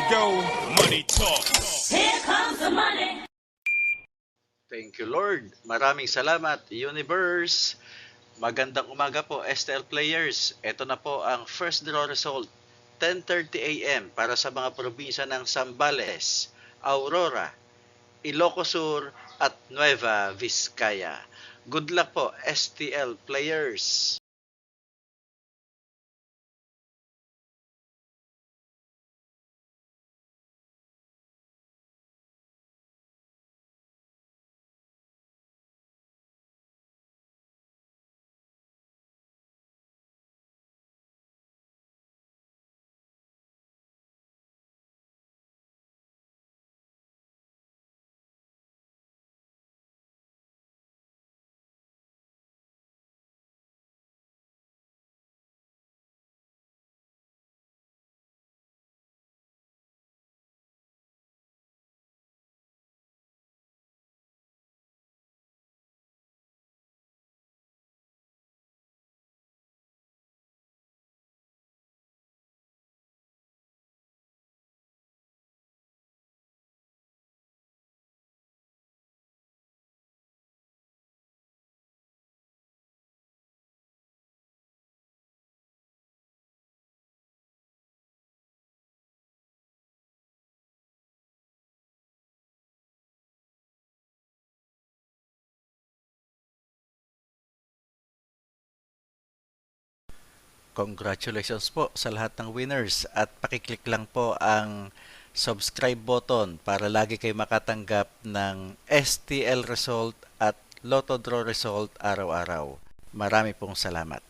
go, money talk. Here comes the money. Thank you, Lord. Maraming salamat, Universe. Magandang umaga po, STL players. Ito na po ang first draw result, 10:30 a.m. para sa mga probinsya ng Zambales, Aurora, Ilocos Sur at Nueva Vizcaya. Good luck po, STL players. Congratulations po sa lahat ng winners at pakiclick lang po ang subscribe button para lagi kayo makatanggap ng STL result at Lotto Draw result araw-araw. Marami pong salamat.